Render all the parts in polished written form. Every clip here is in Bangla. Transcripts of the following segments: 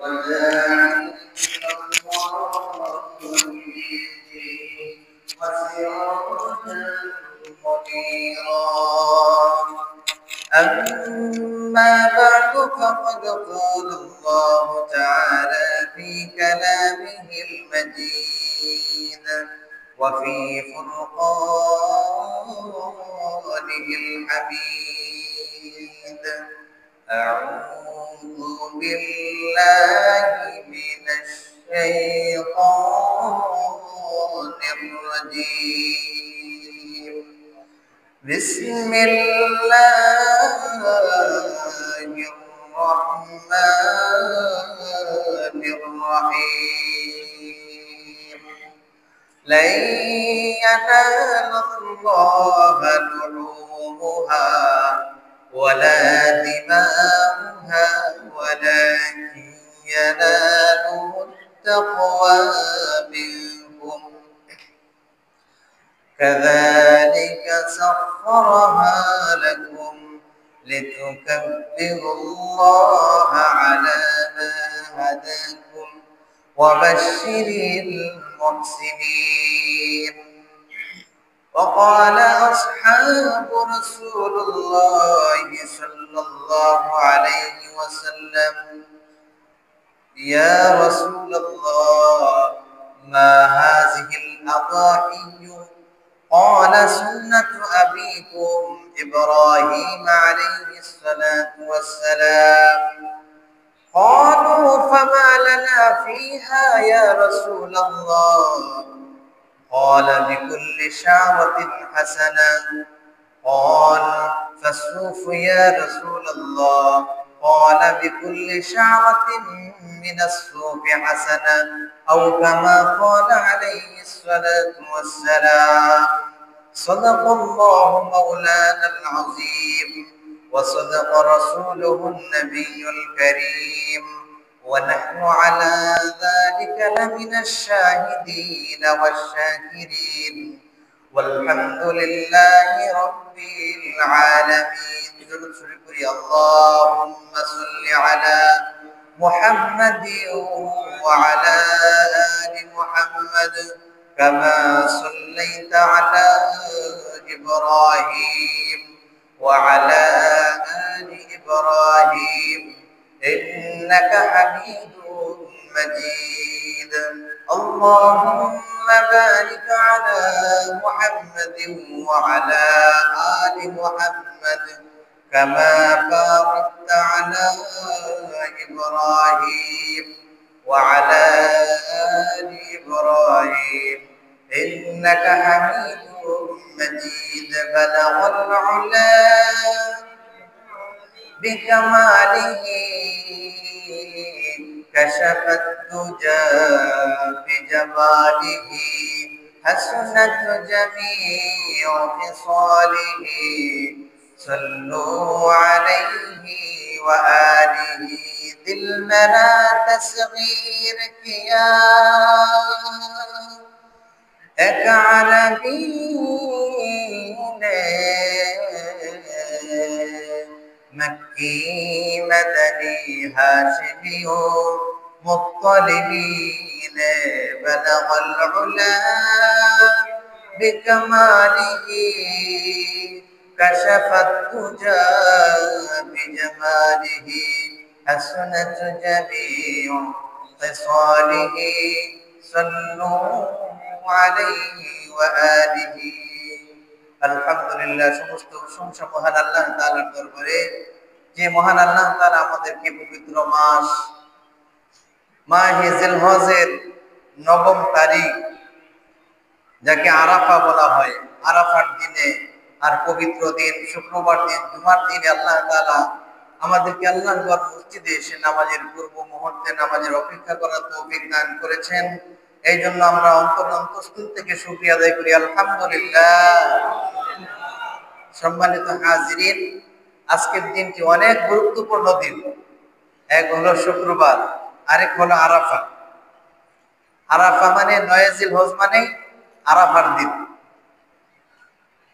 وداعيا إلى الله بإذنه وسراجا منيرا. أما بعد فقد قال الله تعالى في كلامه المجيد وفي فرقانه الحميد: أعوذ بالله من الشيطان الرجيم. بسم الله الرحمن الرحيم. لن ينال الله لحومها ولا دماؤها ولكن يناله التقوى منكم. كذلك سخرها لكم لتكبروا الله على ما هداكم وبشر المحسنين. وقال أصحاب رسول الله صلى الله عليه وسلم: يا رسول الله، ما هذه الأضاحي؟ قال: سنة أبيكم إبراهيم عليه الصلاة والسلام. قالوا: فما لنا فيها يا رسول الله؟ قال: بكل شعرة حسنة. قال: فالصوف يا رسول الله؟ قال: بكل شعرة من الصوف حسنة، أو كما قال عليه الصلاة والسلام. صدق الله مولانا العظيم وصدق رسوله النبي الكريم، ونحن على ذلك لمن الشاهدين والشاكرين، والحمد لله رب العالمين. اللهم صل على محمد وعلى آل محمد كما صليت على إبراهيم وعلى آل إبراهيم إنك حميد مجيد. اللهم بارك على محمد وعلى آل محمد كما باركت على إبراهيم وعلى آل إبراهيم إنك حميد مجيد. بلغ العلا بكماله كشف الدجى بجماله حسنت جميع خصاله. صلوا عليه وآله ذي المنى تصغيرك يا أكعلمين مكي مدني هاشمي مطلبين. بلغ العلا بكماله كشف الدجى بجماله حسنت جميع خصاله. صلوا عليه وآله। আলহামদুলিল্লাহ, সমস্ত প্রশংসা মহান আল্লাহ তাআলার দরবারে, যে মহান আল্লাহ তাআলা আমাদেরকে পবিত্র মাস মাহে জিলহজের ৯ম তারিখ, যাকে আরাফা বলা হয়, আরাফার দিনে আর পবিত্র দিন শুক্রবার দিন জুমার দিনে আল্লাহ তাআলা আমাদেরকে আল্লাহর ঘর মসজিদে এসে নামাজের পূর্ব মুহূর্তে নামাজের অপেক্ষা করার তৌফিক দান করেছেন। এই জন্য আমরা অন্তঃস্থল থেকে শুকরিয়া আদায় করি, আলহামদুলিল্লাহ। সম্মানিত হাজিরিন, আজকের দিনটি অনেক গুরুত্বপূর্ণ দিন। এক হলো শুক্রবার, আরেক হলো আরাফা। আরাফা মানে ৯ জিলহজ, মানে আরাফার দিন।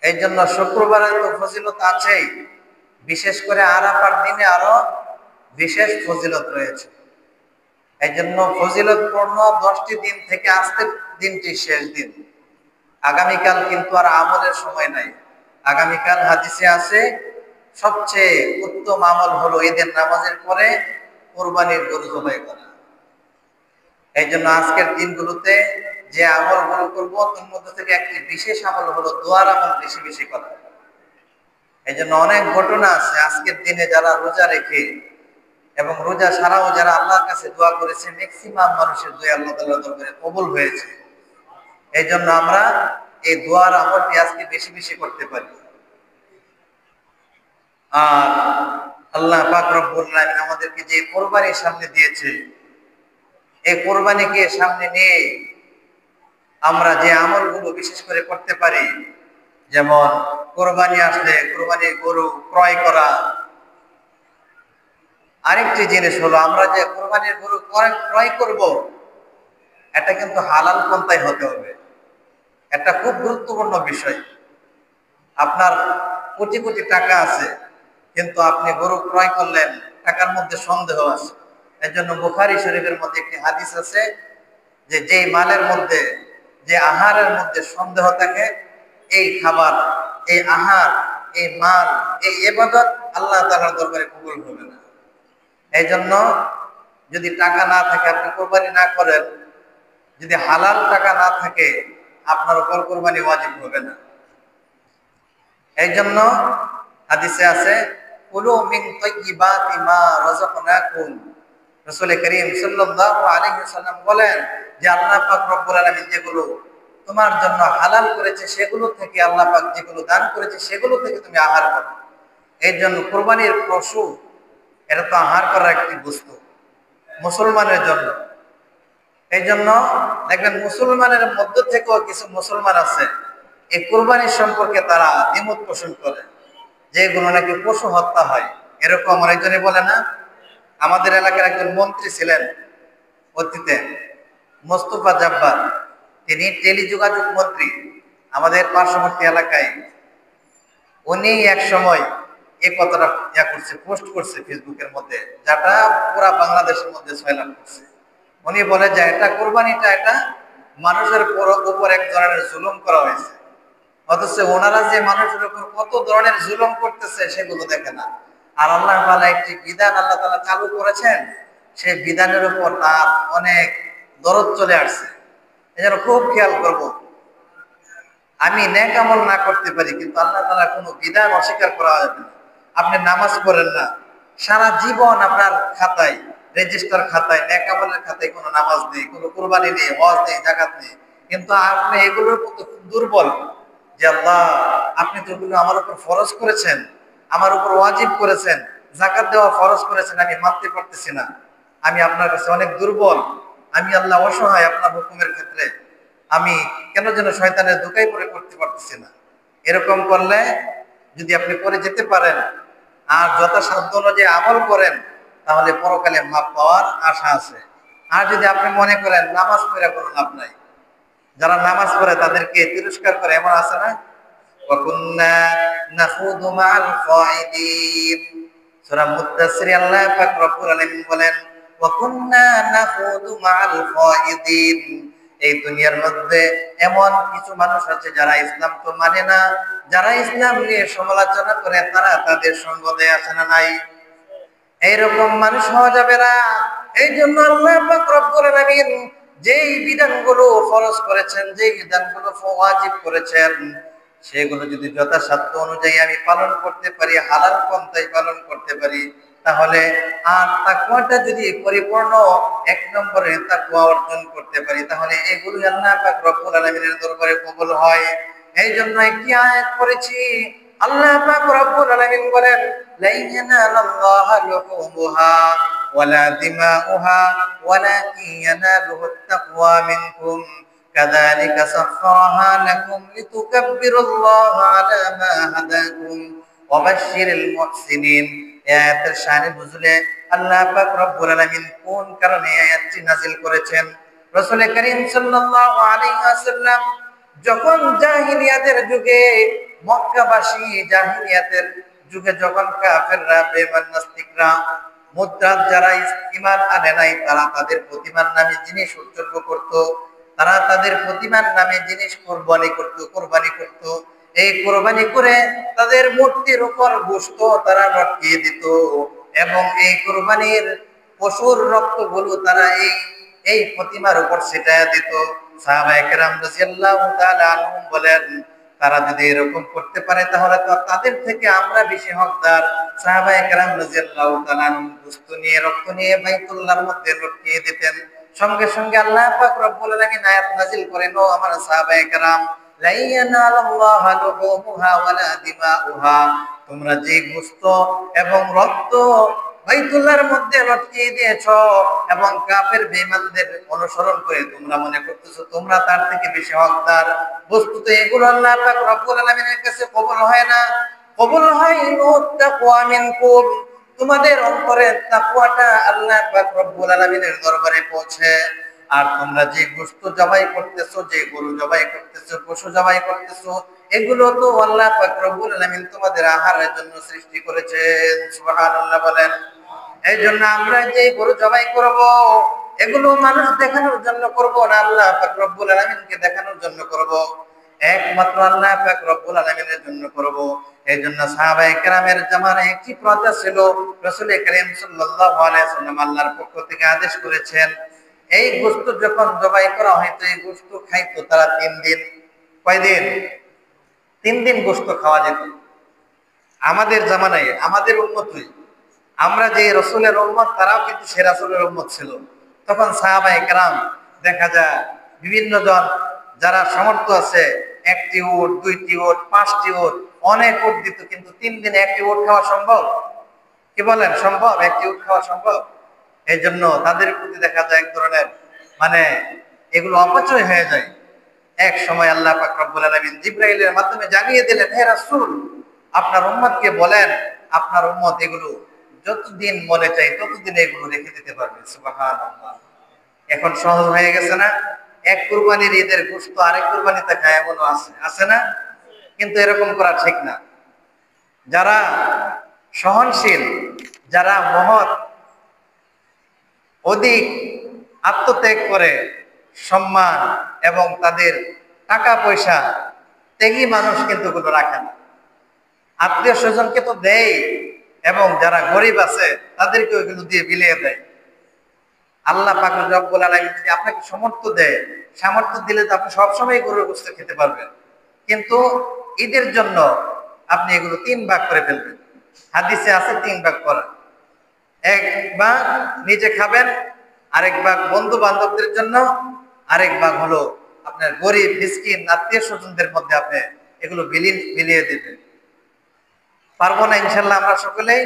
এই জন্য শুক্রবারের তো ফজিলত আছেই, বিশেষ করে আরাফার দিনে আরো বিশেষ ফজিলত রয়েছে। এই জন্য ফজিলতপূর্ণ 10টি দিন থেকে আজকের দিনটি শেষ দিন। আগামীকাল কিন্তু আর আমলের সময় নাই। আগামীকাল হাদিসে আছে সবচেয়ে উত্তম আমল হলো ঈদের নামাজের পরে কোরবানির গরু জবাই করা। এই জন্য আজকের দিনগুলোতে যে আমলগুলো করবো তার মধ্যে থেকে একটি বিশেষ আমল হলো দোয়ার আমল বেশি বেশি করা। এই জন্য অনেক ঘটনা আছে আজকের দিনে যারা রোজা রেখে এবং রোজা ছাড়াও যারা আল্লাহর কাছে দোয়া করেছে ম্যাক্সিমাম মানুষের দোয়া আল্লাহ তাআলার দরবারে কবুল হয়েছে। এই জন্য আমরা এই দোয়ার আমলটি আজকে বেশি বেশি করতে পারি। আর আল্লাহ পাক রব্বুল আলামিন আমাদেরকে যে কোরবানির সামনে দিয়েছে, এই কোরবানিকে সামনে নিয়ে আমরা যে আমলগুলো বিশেষ করে করতে পারি, যেমন কোরবানি আসলে কোরবানির গরু ক্রয় করা। আরেকটি জিনিস হলো আমরা যে কোরবানির গরু ক্রয় করব, এটা কিন্তু হালাল পন্থায় হতে হবে। এটা খুব গুরুত্বপূর্ণ বিষয়। আপনার কোটি কোটি টাকা আছে, কিন্তু আপনি গরু ক্রয় করলেন, টাকার মধ্যে সন্দেহ আছে। এর জন্য বুখারী শরীফের মধ্যে একটি হাদিস আছে যে যেই মালের মধ্যে, যে আহারের মধ্যে সন্দেহ থাকে, এই খাবার, এই আহার, এই মাল, এই ইবাদত আল্লাহ তাআলার দরবারে কবুল হবে না। এই জন্য যদি টাকা না থাকে আপনি কোরবানি না করেন, যদি হালাল টাকা না থাকে আপনার উপর কোরবানি ওয়াজিব হবে না। এই জন্য হাদিসে আছে কুলু মিন তাইয়্যিবাতি মা রাযাকনাকুম। রাসূল করিম সাল্লাল্লাহু আলাইহি ওয়াসাল্লাম বলেন যে আল্লাহ পাক রব্বুল আলামিন যেগুলো তোমার জন্য হালাল করেছে সেগুলো থেকে, আল্লাহ পাক যেগুলো দান করেছে সেগুলো থেকে তুমি আহার করো। এই জন্য কোরবানির পশু এটা তো আহার করার একটি বস্তু মুসলমানের জন্য। এই জন্য দেখবেন মুসলমানের মধ্য থেকেও কিছু মুসলমান আছে এই কোরবানির সম্পর্কে তারা দ্বিমত পোষণ করে, যেগুলো নাকি পশু হত্যা হয়। এরকম অনেকজনই বলে না। আমাদের এলাকার একজন মন্ত্রী ছিলেন অতীতে, মোস্তফা জব্বার, তিনি টেলিযোগাযোগ মন্ত্রী আমাদের পার্শ্ববর্তী এলাকায়। উনি এক সময় এই কথাটা পোস্ট করছে ফেসবুকের মধ্যে, যেটা পুরা বাংলাদেশের মধ্যে ছয়লাভ করছে। উনি বলে যে এটা কোরবানিটা এটা মানুষের উপর এক ধরনের জুলুম করা হয়েছে, অথচ ওনারা যে মানুষের উপর কত ধরনের জুলুম করতেছে সেগুলো দেখে না। আর আল্লাহ তাআলা একটি বিধান আল্লাহ তাআলা চালু করেছেন, সেই বিধানের উপর তার অনেক দরদ চলে আসছে। এজন্য খুব খেয়াল করব। আমি নেক আমল না করতে পারি, কিন্তু আল্লাহ তাআলা কোনো বিধান অস্বীকার করা যাবে না। আপনি নামাজ পড়েন না, সারা জীবন আপনার খাতায়, রেজিস্টার খাতায়, নেক আমলের খাতায় কোনো নামাজ নেই, কোনো কুরবানি নেই, হজ নেই, যাকাত নেই, কিন্তু আপনি এগুলোর প্রতি খুব দুর্বল যে আল্লাহ আপনি তো এগুলো আমার উপর ফরজ করেছেন, আমার উপর ওয়াজিব করেছেন, যাকাত দেওয়া ফরজ করেছেন, আমি মানতে পারতেছি না, আমি আপনার কাছে অনেক দুর্বল, আমি আল্লাহ অসহায় আপনার হুকুমের ক্ষেত্রে, আমি কেন যেন শয়তানের ধোঁকায় পড়ে করতে পারতেছি না। এরকম করলে যদি আপনি করে যেতে পারেন আর যথাসাধ্য অনুযায়ী আমল করেন, তাহলে পরকালে মাপ পাওয়ার আশা আছে। আর যদি আপনি মনে করেন নামাজ পড়ে কোনো লাভ নাই, যারা নামাজ পড়ে তাদেরকে তিরস্কার করে, এমন আছে না, ওয়াকুন্না নাখুদু মাআল খাইদিন। সূরা মুদ্দাসসির আল্লাহ পাক রব্বুল আলামিন বলেন ওয়াকুন্না নাখুদু মাআল খাইদিন। এই দুনিয়ার মধ্যে এমন কিছু মানুষ আছে যারা ইসলাম তো মানে না, যারা ইসলাম নিয়ে সমালোচনা করে, তারা তাদের সঙ্গ দেয়, আছে না নাই? এইরকম মানুষ হওয়া যাবে না। এই জন্য আল্লাহ পাক রব্বুল আলামিন যেই বিধানগুলো ফরজ করেছেন, যেই বিধানগুলো ওয়াজিব করেছেন, সেগুলো যদি যথাসাধ্য অনুযায়ী আমি পালন করতে পারি, হালাল পন্থায় পালন করতে পারি, তাহলে আর তাকওয়াটা যদি পরিপূর্ণ এক নম্বরে তাকওয়া অর্জন করতে পারি, তাহলে এগুলো আল্লাহ পাক রব্বুল আলামিনের দরবারে কবুল হয়। এই জন্য একটি আয়াত পড়েছি, আল্লাহ পাক রব্বুল আলামিন বলেন লা ইয়ানালাল্লাহু লুহুমুহা ওয়ালা দিমাউহা ওয়ালাকিন ইয়ানালুহুত তাকওয়া মিনকুম কাযালিকা সাখখারাহা লাকুম লিতুকাব্বিরুল্লাহা আলা মা হাদাকুম ওয়া বাশশিরিল মুহসিনিন। এই আয়াতের শানে বুঝলে আল্লাহ পাক রব্বুল আলামিন কোন কারণে আয়াতটি নাযিল করেছেন। রাসূল করিম সাল্লাল্লাহু আলাইহি ওয়াসাল্লাম যখন জাহিলিয়াতের যুগে, মক্কাবাসী জাহিলিয়াতের যুগে যখন কাফেররা, বেঈমান নাস্তিকরা মুদ্রা যারা ঈমান আনে নাই তারা তাদের প্রতিমার নামে জিনিস উৎসর্গ করত, তারা তাদের প্রতিমার নামে জিনিস কোরবানি করত। এই কোরবানি করে তাদের মূর্তির উপর গোশত তারা লটকিয়ে দিত এবং এই কোরবানির পশুর রক্তগুলো তারা এই প্রতিমার উপর ছিটায় দিত। সাহাবায়ে কেরাম রাদিয়াল্লাহু তাআলা আনহুম বলেন, তারা যদি এরকম করতে পারে তাহলে তো তাদের থেকে আমরা বেশি হকদার। সাহাবায়ে কেরাম রাদিয়াল্লাহু তাআলা গোশত নিয়ে রক্ত নিয়ে বাইতুল্লাহর মধ্যে লটকিয়ে দিতেন। সঙ্গে সঙ্গে আল্লাহ পাক রব্বুল আলামিন আয়াত নাযিল করেন, ও আমার সাহাবায়ে কেরাম, লা ইয়ানালাল্লাহু লুহুমুহা ওয়ালা দিমাউহা, তোমরা যে গোশত এবং রক্ত বাইতুল্লাহর মধ্যে লটকিয়ে দিয়েছো এবং কাফের বেঈমানদের অনুসরণ করে তোমরা মনে করতেছো তোমরা তার থেকে বেশি হকদার, বস্তুত এগুলো আল্লাহ পাক রব্বুল আলামিনের কাছে কবুল হয় না। কবুল হয় তাকওয়া মিনকুম, তোমাদের অন্তরের তাকওয়াটা আল্লাহ পাক রব্বুল আলামিনের দরবারে পৌঁছে। আর তোমরা যে গোশত জবাই করতেছো, যে গরু জবাই করতেছো, পশু জবাই করতেছো, এগুলো তো আল্লাহ পাক রব্বুল আলামিন তোমাদের আহারের জন্য সৃষ্টি করেছেন। সুবহানাল্লাহ বলেন। এই জন্য আমরা যে গরু জবাই করব এগুলো মানুষ দেখানোর জন্য করব না, আল্লাহ পাক রব্বুল আলামিনকে দেখানোর জন্য করব, একমাত্র আল্লাহ পাক রব্বুল আলামিনের জন্য করব। এই জন্য সাহাবায়ে কেরামের জামানায় একটি প্রথা ছিল, রাসূল করিম সাল্লাল্লাহু আলাইহি ওয়াসাল্লাম আল্লাহর পক্ষ থেকে আদেশ করেছেন, এই গোশত যখন জবাই করা হয়তো এই গোশত খাইতো তারা 3 দিন। কয়দিন? 3 দিন গোশত খাওয়া যেত। আমাদের জামানায় আমাদের উম্মতই, আমরা যে রাসূলের উম্মত তারাও কিন্তু সে রাসূলের উম্মত ছিল। তখন সাহাবায়ে কেরাম দেখা যায় বিভিন্ন জন যারা সামর্থ্য আছে, 1টি উট, 2টি উট, 5টি উট, অনেক উট দিত, কিন্তু 3 দিনে 1টি উট খাওয়া সম্ভব? কি বলেন, সম্ভব 1টি উট খাওয়া সম্ভব? এই জন্য তাদের প্রতি দেখা যায় এক ধরনের মানে এগুলো অপচয় হয়ে যায়। এক সময় আল্লাহ পাক রব্বুল আলামিন জিবরাইলের মাধ্যমে জানিয়ে দিলেন, হে রাসূল, আপনার উম্মতকে বলেন আপনার উম্মত এগুলো যতদিন মনে চাই ততদিন এগুলো রেখে দিতে পারবে। সুবহানাল্লাহ। এখন সহজ হয়ে গেছে না? এক কুরবানির ঈদের গোশত আরেক কুরবানিতে খায়, এমনও আছে না? কিন্তু এরকম করা ঠিক না। যারা সহনশীল, যারা মহৎ, অধিক আত্মত্যাগ করে, সম্মান এবং তাদের টাকা পয়সা ত্যাগী মানুষ কিন্তু ওগুলো রাখে না। আত্মীয় স্বজনকে তো দেয় এবং যারা গরিব আছে তাদেরকে ওইগুলো দিয়ে বিলিয়ে দেয়। আল্লাহ পাক রব্বুল আলামিন যদি আপনাকে সামর্থ্য দেয়, সামর্থ্য দিলে তো আপনি সবসময় গরুর গোশত খেতে পারবেন, কিন্তু ঈদের জন্য আপনি এগুলো 3 ভাগ করে ফেলবেন। হাদিসে আছে 3 ভাগ করা। 1 ভাগ নিজে খাবেন, আরেক ভাগ বন্ধু বান্ধবদের জন্য, আরেক ভাগ হলো আপনার গরিব মিসকিন আত্মীয় স্বজনদের মধ্যে আপনি এগুলো বিলিয়ে দেবেন। পারবো না ইনশাল্লাহ? আমরা সকলেই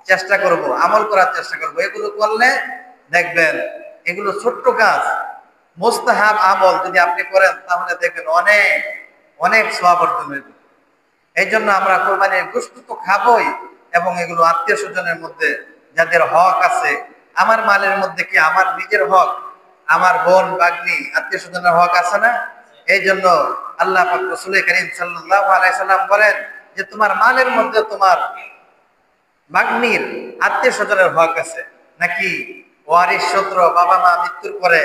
চেষ্টা করব, আমল করার চেষ্টা করব। এগুলো করলে দেখবেন এগুলো ছোট্ট কাজ, মুস্তাহাব আমল যদি আপনি করেন তাহলে দেখবেন অনেক অনেক সওয়াব অর্জন হবে। এই জন্য আমরা কোরবানির গোশত তো খাবোই এবং এগুলো আত্মীয় স্বজনের মধ্যে যাদের হক আছে, আমার মালের মধ্যে কি আমার নিজের হক, আমার বোন বাগনি আত্মীয় স্বজনের হক আছে না? এই জন্য আল্লাহ পাক রাসূল করিম সাল্লাল্লাহু আলাইহি সাল্লাম বলেন যে তোমার মালের মধ্যে তোমার বাগনির আত্মীয় স্বজনের হক আছে নাকি? ওয়ারিশ সূত্র, বাবা মা মৃত্যুর পরে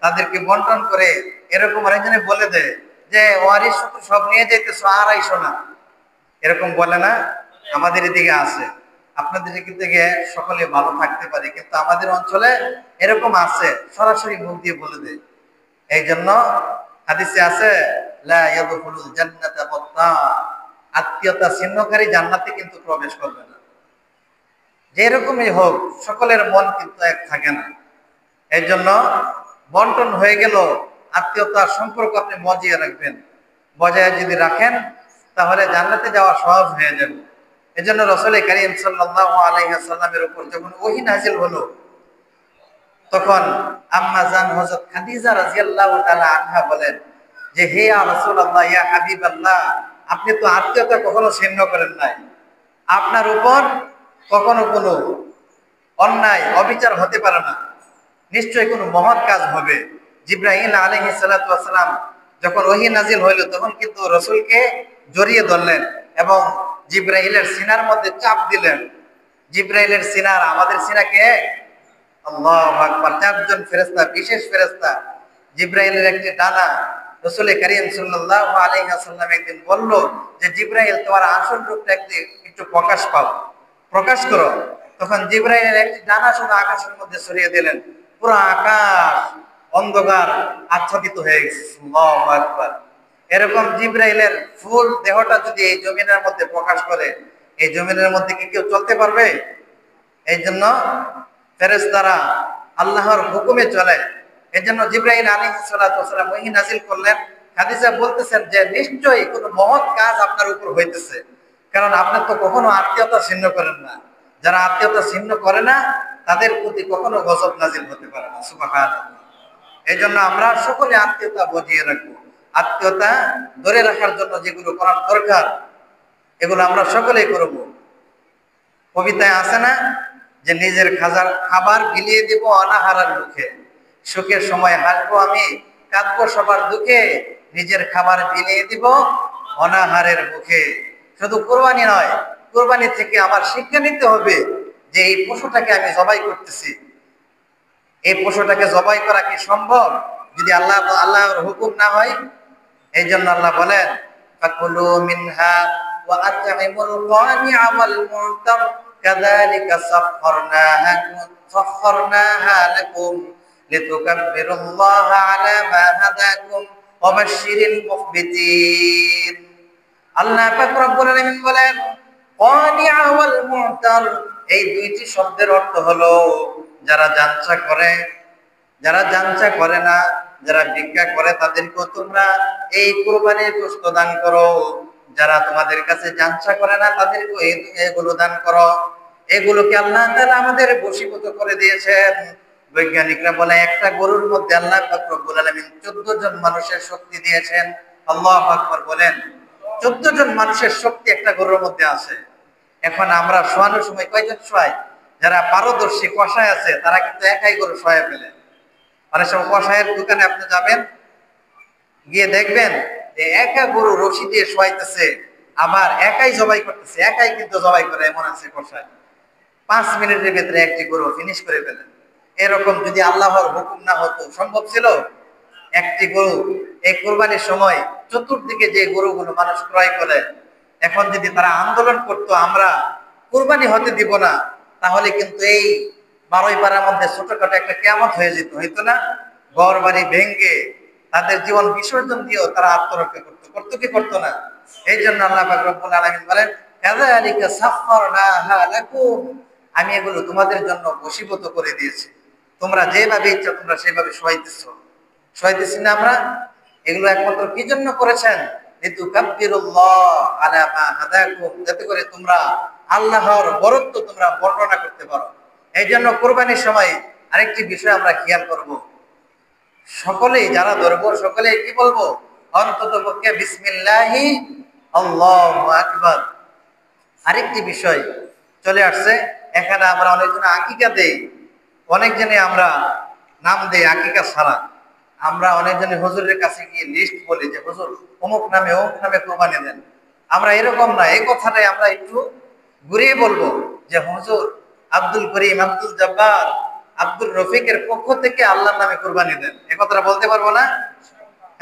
তাদেরকে বন্টন করে এরকম আরেকজনে বলে দেয় যে ওয়ারিশ সূত্র সব নিয়ে যাইতেছো আর আইসো না, এরকম বলে না? আমাদের এদিকে আছে, আপনাদের দিকে সকলে ভালো থাকতে পারে, কিন্তু আমাদের অঞ্চলে এরকম আছে, সরাসরি মুখ দিয়ে বলে দেয়। এই জন্য হাদিসে আছে লা ইয়াদখুলুল জান্নাতা বাত্তা, আত্মীয়তা ছিন্নকারী জান্নাতে কিন্তু প্রবেশ করবে না। যেরকমই হোক সকলের মন কিন্তু এক থাকে না। এই জন্য বন্টন হয়ে গেল, আত্মীয়তার সম্পর্ক আপনি বজিয়ে রাখবেন। বজায় যদি রাখেন তাহলে জান্নাতে যাওয়া সহজ হয়ে যাবে। এই জন্য রাসূল করিম সাল্লাল্লাহু আলাইহি ওয়াসাল্লামের উপর যখন ওহী নাযিল হলো তখন আম্মা জান হযরত খাদিজা রাদিয়াল্লাহু তাআলা আনহা বলেন যে হে ইয়া রাসূলুল্লাহ, ইয়া হাবিবাল্লাহ, আপনি তো আত্মীয়তা কখনো ছিন্ন করেন নাই, আপনার উপর কখনো কোনো অন্যায় অবিচার হতে পারে না, নিশ্চয়ই কোনো মহৎ কাজ হবে। জিবরাইল আলাইহিস সালাতু ওয়াস সালাম যখন ওহী নাযিল হইল তখন কিন্তু রাসূলকে জড়িয়ে ধরলেন এবং জিবরাইলের সিনার মধ্যে চাপ দিলেন জিব্রাইলের সিনা আর আমাদের সিনা কে? আল্লাহু আকবার। চারজন ফেরেশতা, বিশেষ ফেরেশতা। জিব্রাইলের একটি ডানা। রাসূল করিম সাল্লাল্লাহু আলাইহি ওয়াসাল্লাম একদিন বলল যে জিব্রাইল, তোমার আসল রূপটা একটু প্রকাশ করো। তখন জিব্রাইলের একটি ডানা শুধু আকাশের মধ্যে ছড়িয়ে দিলেন, পুরো আকাশ অন্ধকার আচ্ছাদিত হয়ে গেছে। আল্লাহু আকবার। এরকম জিব্রাইলের ফুল দেহটা যদি এই জমিনের মধ্যে প্রকাশ করে, এই জমিনের মধ্যে কি কেউ চলতে পারবে? এই জন্য ফেরেশতারা আল্লাহর হুকুমে চলে। এই জন্য জিব্রাইল আলাইহিস সালাতু ওয়াস সালাম ওহী নাযিল করলেন। হাদিসে বলতেছেন যে নিশ্চয়ই কোন মহৎ কাজ আপনার উপর হইতেছে, কারণ আপনি তো কখনো আত্মীয়তা ছিন্ন করেন না। যারা আত্মীয়তা ছিন্ন করে না তাদের প্রতি কখনো গজব নাযিল হতে পারে না। সুবহানাল্লাহ। এই জন্য আমরা সকলে আত্মীয়তা বজিয়ে রাখবো। আত্মীয়তা ধরে রাখার জন্য যেগুলো করার দরকার এগুলো আমরা সকলেই করব। কবিতায় আছে না যে নিজের খাবার বিলিয়ে দিব অনাহারের মুখে, সুখের সময় হাসবো আমি, কাঁদবো সবার দুঃখে, নিজের খাবার বিলিয়ে দিব অনাহারের মুখে। শুধু কোরবানি নয়, কোরবানি থেকে আমার শিক্ষা নিতে হবে যে এই পশুটাকে আমি জবাই করতেছি, এই পশুটাকে জবাই করা কি সম্ভব যদি আল্লাহর হুকুম না হয়? এই জন্য আল্লাহ বলেন ফাকুলু মিনহা ওয়া আত'ইমুল কানি'a ওয়াল মু'তার কাযালিকা সাখখারনাহা লাকুম লিতুকাব্বিরুল্লাহা আলা মা হাদাকুম ওয়া বাশশিরিল মুখবিতিন। আল্লাহ পাক রব্বুল আলামিন বলেন কানি'a ওয়াল মু'তার, এই দুইটি শব্দের অর্থ হলো যারা জানচা করে, যারা জানচা করে না, যারা ভিক্ষা করে তাদেরকেও তোমরা এই কুরবানির গোশত দান করো। যারা তোমাদের কাছে জানচা করে না তাদেরকেও এগুলো দান করো। এগুলোকে আল্লাহ তাআলা আমাদের বশীভূত করে দিয়েছেন। বৈজ্ঞানিকরা বলে একটা গরুর মধ্যে আল্লাহ পাক রব্বুল আলামিন 14 জন মানুষের শক্তি দিয়েছেন। আল্লাহু আকবার বলেন। 14 জন মানুষের শক্তি একটা গরুর মধ্যে আছে। এখন আমরা শোয়ানোর সময় কয়জন শোয়াই? যারা পারদর্শী কষায় আছে তারা কিন্তু একাই গরু শোয়া ফেলে। অনেক সময় কষায়ের দোকানে আপনি যাবেন, গিয়ে দেখবেন যে একা গরু রশি দিয়ে শোয়াইতেছে, আবার একাই জবাই করতেছে, একাই কিন্তু জবাই করে, এমন আছে কষায়। 5 মিনিটের ভিতরে একটি গরু ফিনিশ করে ফেলেন। এরকম যদি আল্লাহর হুকুম না হতো সম্ভব ছিল? একটি গরু এই কোরবানির সময় চতুর্দিকে যে গরুগুলো মানুষ ক্রয় করে, এখন যদি তারা আন্দোলন করতো আমরা কোরবানি হতে দিব না, তাহলে কিন্তু এই 12 পাড়ার মধ্যে ছোটখাটো একটা কিয়ামত হয়ে যেত, হইতো না? ঘর বাড়ি ভেঙ্গে তাদের জীবন বিসর্জন দিয়েও তারা আত্মরক্ষা করতো কি করতো না? এই জন্য আল্লাহ পাক রব্বুল আলামিন বলেন কাযালিকা সাখখারনাহা লাকুম, আমি এগুলো তোমাদের জন্য বশীভূত করে দিয়েছি। তোমরা যেভাবে ইচ্ছা তোমরা সেভাবে শোয়াইতেছি না আমরা? এগুলো একমাত্র কি জন্য করেছেন? লিতুকাব্বিরুল্লাহ আলা মা হাদাকুম, যাতে করে তোমরা আল্লাহর বরত্ব তোমরা বর্ণনা করতে পারো। এই জন্য কোরবানির সময় আরেকটি বিষয় আমরা খেয়াল করব, সকলেই যারা ধরবো সকলেই কি বলবো? অন্তত পক্ষে বিসমিল্লাহি আল্লাহু আকবার। আরেকটি বিষয় চলে আসছে, এখানে আমরা অনেকজন আকিকা দেই, অনেকজনে আমরা নাম দেই আকিকা ছাড়া। আমরা অনেকজনে হুজুরের কাছে গিয়ে লিস্ট বলি যে হুজুর অমুক নামে কোরবানি দেন। আমরা এরকম না, এই কথাটাই আমরা একটু ঘুরিয়ে বলবো যে হুজুর আব্দুল করিম, আব্দুল জব্বার, আব্দুল রফিকের পক্ষ থেকে আল্লাহর নামে কোরবানি দেন। এ কথাটা বলতে পারবো না?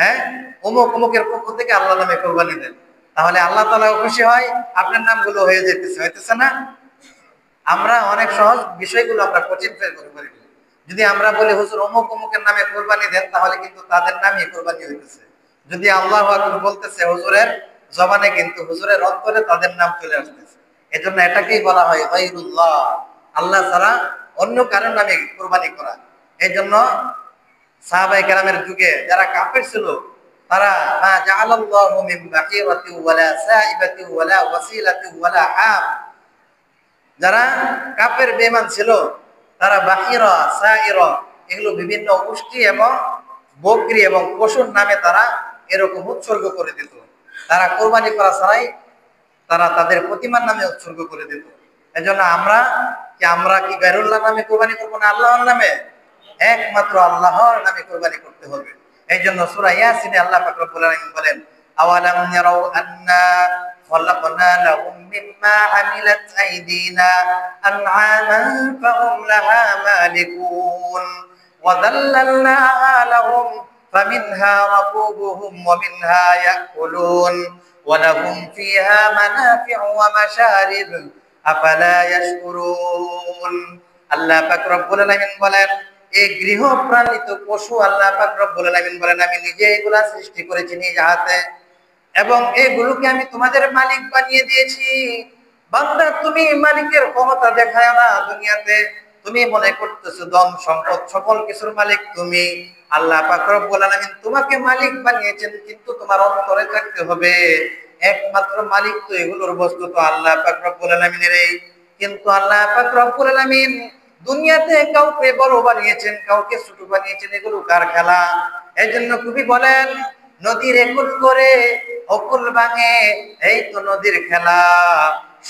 হ্যাঁ, অমুকের পক্ষ থেকে আল্লাহর নামে কোরবানি দেন, তাহলে আল্লাহ তাআলা খুশি হয়, আপনার নামগুলো হইতেছে না? আমরা অনেক সহজ বিষয়গুলো আমরা কঠিন করে। যদি আমরা বলি হুজুর অমুকের নামে কোরবানি দেন, তাহলে কিন্তু তাদের নামই কোরবানি হইতেছে। যদি আল্লাহু আকবার বলতেছে হুজুরের জবানে, কিন্তু হুজুরের অন্তরে তাদের নাম চলে আসতেছে। এজন্য এটাকেই বলা হয় গায়রুল্লাহ, আল্লাহ ছাড়া অন্য কারোর নামে কোরবানি করা। এই জন্য সাহাবায়ে কেরামের যুগে যারা কাফের ছিল তারা মা জাআলাল্লাহু মিন বাহিরাতি ওয়ালা সাইবাতি ওয়ালা ওয়াসিলাতি ওয়ালা হাম, যারা কাফের বেঈমান ছিল তারা বাহিরা সাইরা এগুলো বিভিন্ন গোষ্ঠী এবং বকরি এবং পশুর নামে তারা এরকম উৎসর্গ করে দিত। তারা কোরবানি করা ছাড়াই তারা তাদের প্রতিমার নামে উৎসর্গ করে দিত। এজন্য আমরা কি গায়রুল্লাহ নামে কোরবানি করবো না আল্লাহর নামে? একমাত্র আল্লাহর নামে কোরবানি করতে হবে। এই জন্য সূরা ইয়াসিনে আল্লাহ পাক রব্বুল আলামিন বলেন আওয়ালাম ইয়ারাউ আন্না خلقنا لهم مما عملت أيدينا أنعاما فهم لها مالكون وذللناها لهم فمنها ركوبهم ومنها يأكلون ولهم فيها منافع ومشارب أفلا يشكرون আল্লাহ পাক রব্বুল আলামিন বলেন এই গৃহপালিত পশু আল্লাহ পাক রব্বুল আলামিন বলেন আমি নিজে এগুলা সৃষ্টি করেছি নিজ হাতে এবং এগুলোকে আমি তোমাদের মালিক বানিয়ে দিয়েছি। বান্দা তুমি মালিকের ক্ষমতা দেখায় না দুনিয়াতে, তুমি মনে করতেছো ধন সম্পদ সকল কিছুর মালিক তুমি। আল্লাহ পাক রব্বুল আলামিন তোমাকে মালিক বানিয়েছেন, কিন্তু তোমার অন্তরে থাকতে হবে একমাত্র মালিক তো এগুলোর বস্তু তো আল্লাহ পাক রব্বুল আলামিনেরই। কিন্তু আল্লাহ পাক রব্বুল আলামিন দুনিয়াতে কাউকে বড় বানিয়েছেন, কাউকে ছোট বানিয়েছেন, এগুলো কার খেলা? এইজন্য কবি বলেন নদীর একুল করে অকুল ভাঙে, এই তো নদীর খেলা।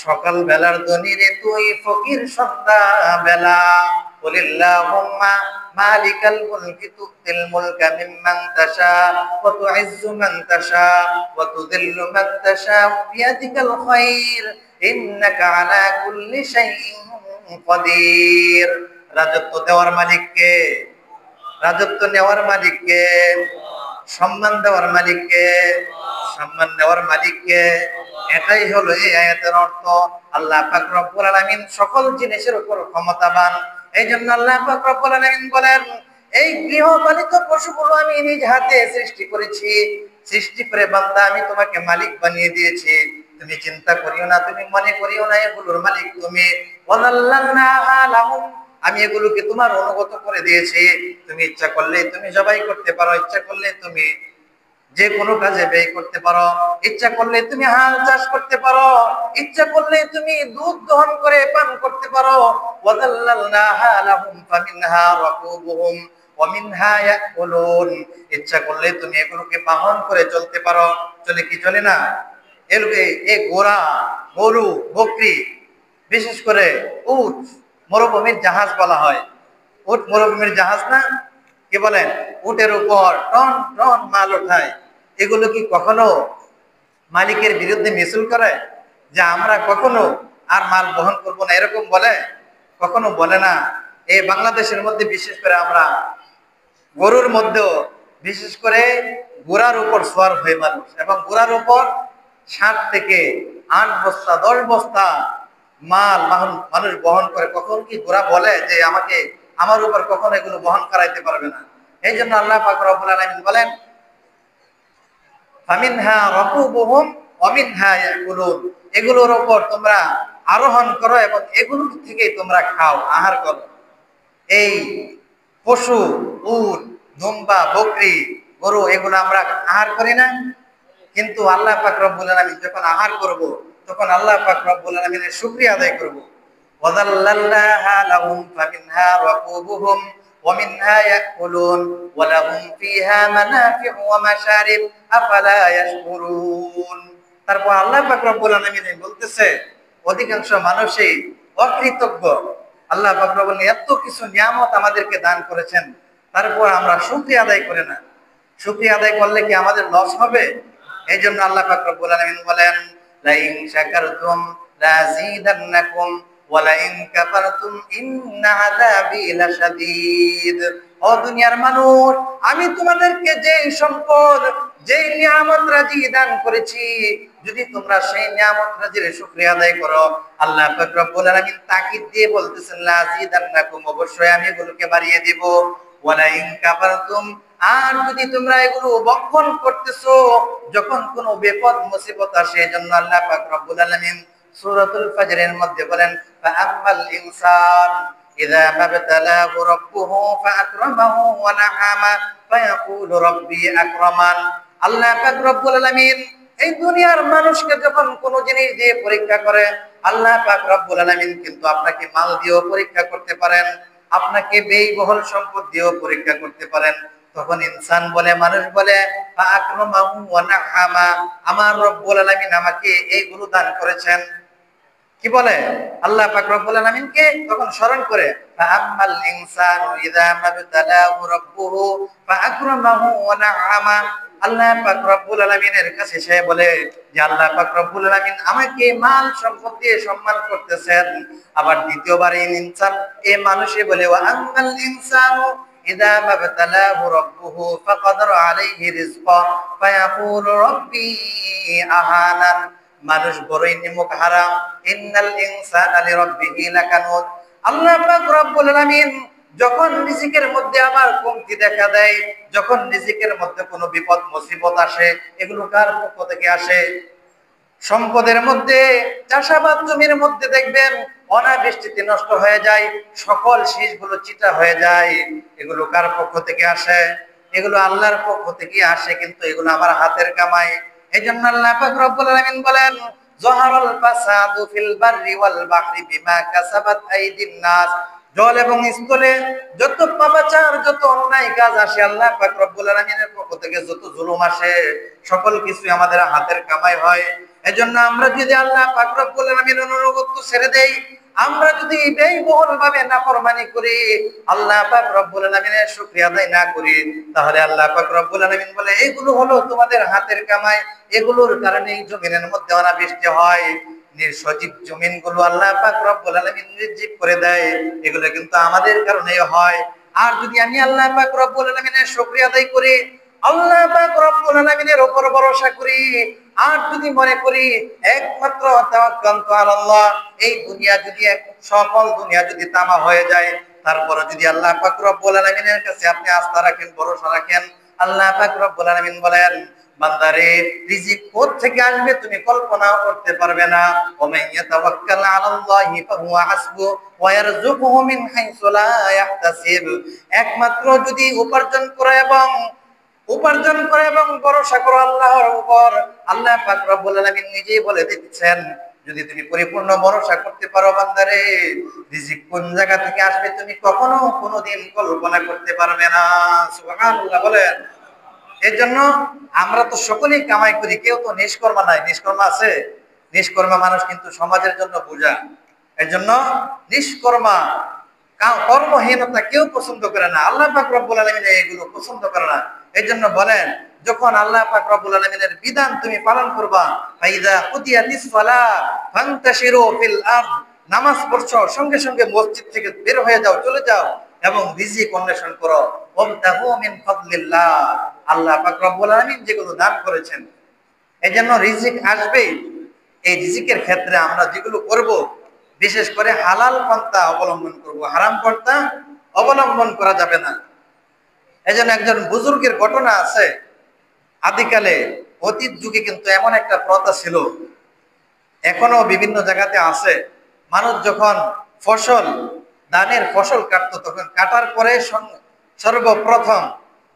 সকাল বেলার দনিরে তুই ফকির সন্ধ্যা বেলা। কুলিল্লাহুম্মা মালিকাল মুলকি তুতিল মুলকা মিম্মান তাশা ওয়া তুইজ্জু মান তাশা ওয়া তুযিল্লু মান তাশা বিয়াদিকাল খায়র ইন্নাকা আলা কুল্লি শাইইন কাদির। রাজত্ব দেওয়ার মালিক কে? রাজত্ব নেওয়ার মালিক কে? সম্মান দেওয়ার মালিক কে? সম্মান দেওয়ার মালিক কে? এটাই হলো এই আয়াতের অর্থ। আল্লাহ পাক রব্বুল আলামিন সকল জিনিসের উপর ক্ষমতাবান। এইজন্য আল্লাহ পাক রব্বুল আলামিন বলেন এই গৃহপালিত পশুগুলো আমি নিজ হাতে সৃষ্টি করেছি, সৃষ্টি করে বান্দা আমি তোমাকে মালিক বানিয়ে দিয়েছি। তুমি চিন্তা করিও না, তুমি মনে করিও না এগুলোর মালিক তুমি। ওয়াদাল্লালনাহা লাহুম, আমি এগুলোকে তোমার অনুগত করে দিয়েছি। তুমি ইচ্ছা করলে তুমি জবাই করতে পারো, ইচ্ছা করলে তুমি যে কোনো কাজে ব্যয় করতে পারো, ইচ্ছা করলে তুমি হাল চাষ করতে পারো, ইচ্ছা করলে তুমি দুধ দহন করে পান করতে পারো। ওয়াদাল্লালনাহা লাহুম ফামিনহা রাকুবুহুম ওয়া মিনহা ইয়াকুলুন, ইচ্ছা করলে তুমি এগুলোকে বাহন করে চলতে পারো। চলে কি চলে না? এগুলোকে এই ঘোড়া, গরু, বকরি, বিশেষ করে উট, মরুভূমির জাহাজ বলা হয়। উট মরুভূমির জাহাজ না? কি বলেন? উটের উপর টন টন মাল ওঠায়। এগুলো কি কখনো মালিকের বিরুদ্ধে মিছিল করে যে আমরা কখনো আর মাল বহন করব না, এরকম বলে? কখনো বলে না। এই বাংলাদেশের মধ্যে বিশেষ করে আমরা গরুর মধ্যেও বিশেষ করে ঘোড়ার উপর সওয়ার হয়ে মানুষ, এবং ঘোড়ার উপর 7 থেকে 8 বস্তা 10 বস্তা মাল মানুষ বহন করে। কখন কি ঘোড়া বলে যে আমাকে আমার উপর কখনো এগুলো বহন করাইতে পারবে না? এই জন্য আল্লাহ পাক রব্বুল আলামিন বলেন ফামিনহা রাকুবুহুম ওয়া মিনহা ইয়াকুলুন, এগুলোর উপর তোমরা আরোহণ করো এবং এগুলো থেকে তোমরা খাও, আহার করো। এই পশু, উট, দুম্বা, বকরি, গরু এগুলো আমরা আহার করি না? কিন্তু আল্লাহ পাক রব্বুল আলামিন যখন আহার করব তখন আল্লাহ পাক রব্বুল আলামিনের শুকরিয়া আদায় করব। ওয়াদাল্লালনাহা লাহুম ফামিনহা রাকুবুহুম ওয়া মিনহা ইয়াকুলুন ওয়া লাহুম ফিহা মানাফি'ু ওয়া মাশারিব আফালা ইয়াশকুরুন। তারপর আল্লাহ পাক রব্বুল আলামিন বলতেছে অধিকাংশ মানুষই অকৃতজ্ঞ। আল্লাহ পাক রব্বুল এত কিছু নিয়ামত আমাদেরকে দান করেছেন, তারপর আমরা শুকরিয়া আদায় করি না। শুকরিয়া আদায় করলে কি আমাদের লস হবে? এই জন্য আল্লাহ পাক রব্বুল আলামিন বলেন লাইন শাকারতুম লাযীদান্নাকুম ওয়া লাইন কাফারতুম ইন্না আযাবি লাশাদীদ। ও দুনিয়ার মানুষ, আমি তোমাদেরকে যে সম্পদ, যে নিয়ামত রাজি দান করেছি, যদি তোমরা সেই নিয়ামত রাজির শুকরিয়া আদায় করো, আল্লাহ পাক রব্বুল আলামিন তাকিদ দিয়ে বলতেছেন লাযীদান্নাকুম, অবশ্যই আমি এগুলোকে বাড়িয়ে দেব। ওয়া লাইন কাফারতুম, আর যদি তোমরা এগুলো বক্ষণ করতেছো যখন কোনো বিপদ মুসিবত আসে, এজন্য আল্লাহ পাক রব্বুল আলামিন সূরাতুল ফজরের মধ্যে বলেন ফাআম্মাল ইনসান ইযা মাবতালাহু রাব্বুহু ফাআকরামাহু ওয়া নাআমা ফায়াকুলু রাব্বি আকরামান। আল্লাহ পাক রব্বুল আলামিন এই দুনিয়ার মানুষকে যখন কোনো জিনিস দিয়ে পরীক্ষা করে, আল্লাহ পাক রব্বুল আলামিন কিন্তু আপনাকে মাল দিয়েও পরীক্ষা করতে পারেন, আপনাকে ব্যয়বহুল সম্পদ দিয়েও পরীক্ষা করতে পারেন। তখন ইনসান বলে, মানুষ বলে ফাআকরামাহু ওয়া নাআমা, আমার রব্বুল আলামিন আমাকে এইগুলো দান করেছেন। কি বলে? আল্লাহ পাক রব্বুল আলামিনকে তখন স্মরণ করে ফাআম্মাল ইনসানু ইযা মাবতালাহু রাব্বুহু ফাআকরামাহু ওয়া নাআমা আল্লাহ পাক রব্বুল আলামিনের কাছে সে বলে যে আল্লাহ পাক রব্বুল আলামিন আমাকে মাল সম্পদ দিয়ে সম্মান করতেছেন। আবার দ্বিতীয়বার এই ইনসান এই মানুষই বলে ওয়া আম্মাল ইনসানু ইযা মাবতালাহু রাব্বুহু ফাকাদারা আলাইহি রিজকা ফায়াকুলু রাব্বি আহানান। মানুষ বড়ই নিমক হারাম। ইন্নাল ইনসানা লিরাব্বিহি লাকানুদ। আল্লাহ পাক রব্বুল আলামিন যখন রিজিকের মধ্যে আমার কমতি দেখা দেয়, যখন রিজিকের মধ্যে কোনো বিপদ মুসিবত আসে, এগুলো কার পক্ষ থেকে আসে? সম্পদের মধ্যে চাষাবাদ জমির মধ্যে দেখবেন অনাবৃষ্টিতে নষ্ট হয়ে যায়, সকল শীষগুলো চিটা হয়ে যায়, এগুলো কার পক্ষ থেকে আসে? এগুলো আল্লাহর পক্ষ থেকে আসে, কিন্তু এগুলো আমার হাতের কামাই। এই জন্য আল্লাহ পাক রব্বুল আলামিন বলেন যহারাল ফাসাদু ফিল বাররি ওয়াল বাহরি বিমা কাসাবাত আইদিন নাস। জল এবং স্থলে যত পাপাচার যত অন্যায় কাজ আসে আল্লাহ পাক রব্বুল আলামিনের পক্ষ থেকে যত জুলুম আসে সকল কিছু আমাদের হাতের কামাই হয়। এজন্য আমরা যদি আল্লাহ পাক রব্বুল আলামিনের অনুগত্য ছেড়ে দেই, আমরা যদি ব্যয়বহুল ভাবে নাফরমানি করি, আল্লাহ পাক রব্বুল আলামিনের শুকরিয়া আদায় না করি, তাহলে আল্লাহ পাক রব্বুল আলামিন বলে এগুলো হলো তোমাদের হাতের কামাই, এগুলোর কারণে এই জমিনের মধ্যে অনাবৃষ্টি হয়। নির্সজীব জমিনগুলো আল্লাহ পাক রব্বুল আলামিন নির্জীব করে দেয়, এগুলো কিন্তু আমাদের কারণেই হয়। আর যদি আমি আল্লাহ পাক রব্বুল আলামিনের শুকরিয়া আদায় করি, আল্লাহ পাক রব্বুল আলামিনের উপর ভরসা করি, আর যদি মনে করি একমাত্র তাওয়াক্কালতু আলাল্লাহ, এই দুনিয়া যদি সকল দুনিয়া যদি তামা হয়ে যায়, তারপরে যদি আল্লাহ পাক রব্বুল আলামিনের কাছে আপনি আস্থা রাখেন, ভরসা রাখেন, আল্লাহ পাক রব্বুল আলামিন বলেন বান্দারে রিজিক কোথা থেকে আসবে তুমি কল্পনাও করতে পারবে না। ওয়া ইয়াতাওয়াক্কাল আলাল্লাহি ফাহুয়া হাসবু ওয়া ইয়ারযুকুহু মিন হাইসু লা ইয়াহতাসিব। একমাত্র যদি উপার্জন করে এবং ভরসা করো আল্লাহর উপর, আল্লাহ পাক রব্বুল আলামিন নিজেই বলে দিচ্ছেন যদি তুমি পরিপূর্ণ ভরসা করতে পারো বান্দারে, রিজিক কোন জায়গা থেকে আসবে তুমি কখনো কোনোদিন কল্পনা করতে পারবে না। সুবহানাল্লাহ বলেন। এর জন্য আমরা তো সকলেই কামাই করি, কেউ তো নিষ্কর্মা নাই। নিষ্কর্মা আছে? নিষ্কর্মা মানুষ কিন্তু সমাজের জন্য বোঝা। এর জন্য নিষ্কর্মা কর্মহীনতা কেউ পছন্দ করে না। আল্লাহ পাক রব্বুল আলামিন এগুলো পছন্দ করে না। এর জন্য বলেন যখন আল্লাহ পাক রব্বুল আলামিনের বিধান তুমি পালন করবা, ফাইদা কুতিয়াতিস সালাহ ফান্তাশিরু ফিল আরদ, নামাজ পড়ছো সঙ্গে সঙ্গে মসজিদ থেকে বের হয়ে যাও, চলে যাও এবং রিজিক অন্বেষণ করো। ওয়াবতাগু মিন ফাদলিল্লাহ, আল্লাহ পাক রব্বুল আলামিন যেগুলো দান করেছেন, এই জন্য রিজিক আসবে। এই রিজিকের ক্ষেত্রে আমরা যেগুলো করব, বিশেষ করে হালাল পন্থা অবলম্বন করব, হারাম পন্থা অবলম্বন করা যাবে না। এই জন্য একজন বুজুর্গের ঘটনা আছে। আদিকালে অতীত যুগে কিন্তু এমন একটা প্রথা ছিল, এখনো বিভিন্ন জায়গাতে আছে। মানুষ যখন ধানের ফসল কাটতো, তখন কাটার পরে সর্বপ্রথম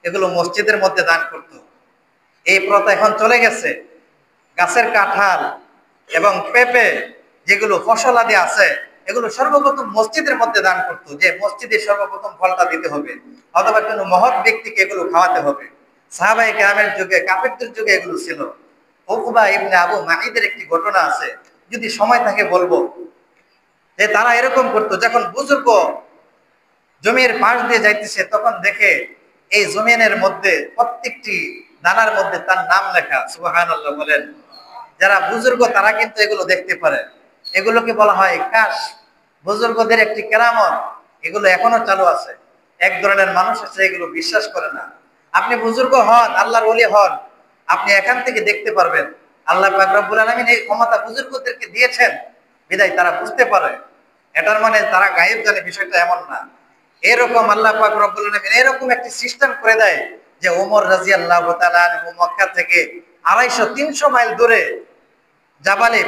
এগুলো মসজিদের মধ্যে দান করত। এই প্রথা এখন চলে গেছে। গাছের কাঁঠাল এবং পেঁপে যেগুলো ফসল আদি আছে, এগুলো সর্বপ্রথম মসজিদের মধ্যে দান করত, যে মসজিদে সর্বপ্রথম ফলটা দিতে হবে, অথবা কোনো মহৎ ব্যক্তিকে এগুলো খাওয়াতে হবে। সাহাবায়ে কেরামের যুগে, কাফেরদের যুগে এগুলো ছিল। উকবা ইবনে আবু মাইদের একটি ঘটনা আছে, যদি সময় থাকে বলবো, যে তারা এরকম করতো, যখন বুজুর্গ জমির পাশ দিয়ে যাইতেছে তখন দেখে এই জমিনের মধ্যে প্রত্যেকটি দানার মধ্যে তার নাম লেখা। সুবহানাল্লাহ বলেন। যারা বুজুর্গ তারা কিন্তু এগুলো দেখতে পারে। এগুলোকে বলা হয় কাশ, বুজুর্গদের একটি কেরামত। এগুলো এখনো চালু আছে। এক ধরনের মানুষ আছে এগুলো বিশ্বাস করে না। আপনি বুজুর্গ হন, আল্লাহর ওলি হন, আপনি এখান থেকে দেখতে পারবেন। আল্লাহ পাক রব্বুল আলামিন এই ক্ষমতা বুজুর্গদেরকে দিয়েছেন, বিধায় তারা বুঝতে পারে। এটার মানে তারা গায়েব জানে, বিষয়টা এমন না। এরকম আল্লাহ পাক রব্বুল আলামিন এরকম একটি সিস্টেম করে দেয় যে ওমর রাদিয়াল্লাহু তাআলা আনহু মক্কা থেকে 250-300 মাইল দূরে জাবালে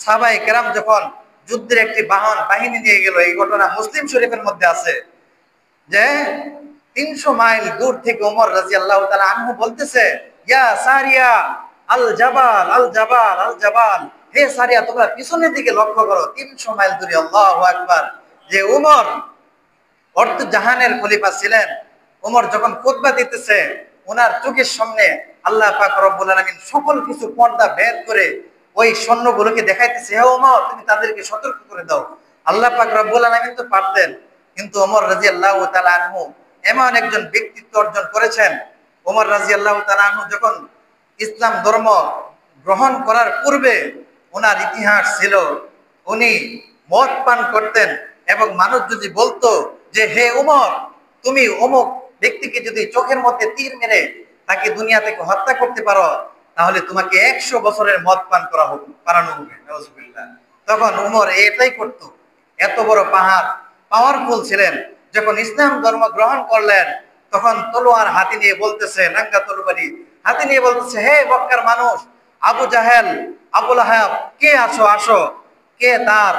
সাহাবায়ে কেরাম যখন যুদ্ধের একটি বাহিনী নিয়ে গেল, এই ঘটনা মুসলিম শরীফের মধ্যে আছে, যে 300 মাইল দূর থেকে ওমর রাদিয়াল্লাহু তাআলা আনহু বলতেছে ইয়া সারিয়া আল জাবাল আল জাবাল আল জাবাল, হে সারিয়া তোমরা পিছনের দিকে লক্ষ্য করো। 300 মাইল দূরে। আল্লাহু আকবার। যে ওমর অর্থ জাহানের খলিফা ছিলেন, ওমর যখন খুতবা দিতেছে ওনার চোখের সামনে আল্লাহ পাক রব্বুল আলামিন সকল কিছু পর্দা ভেদ করে ওই সৈন্যগুলোকে দেখাইতেছে, হে ওমর তুমি তাদেরকে সতর্ক করে দাও। আল্লাহ পাক রব্বুল আলামিন তো পারতেন, কিন্তু ওমর রাদিয়াল্লাহু তাআলা আনহু এমন একজন ব্যক্তিত্ব অর্জন করেছেন, ওমর রাদিয়াল্লাহু তাআলা আনহু যখন ইসলাম ধর্ম গ্রহণ করার পূর্বে ওনার ইতিহাস ছিল উনি মদ পান করতেন, এবং মানুষ যদি বলতো যে হে ওমর, তুমি অমুক ব্যক্তিকে যদি চোখের মধ্যে তীর মেরে তাকে দুনিয়া থেকে হত্যা করতে পারো, তাহলে তোমাকে 100 বছরের মদ পান করানো হবে। নাউজুবিল্লাহ। তখন উমর এটাই করত। এত বড় পাওয়ারফুল ছিলেন। যখন ইসলাম ধর্ম গ্রহণ করলেন তখন তলোয়ার হাতে নিয়ে বলতেছে, নাঙ্গা তরবারি হাতে নিয়ে বলতেছে, হে মক্কার মানুষ, আবু জাহেল, আবু লাহাব, কে আসো আসো, কে তার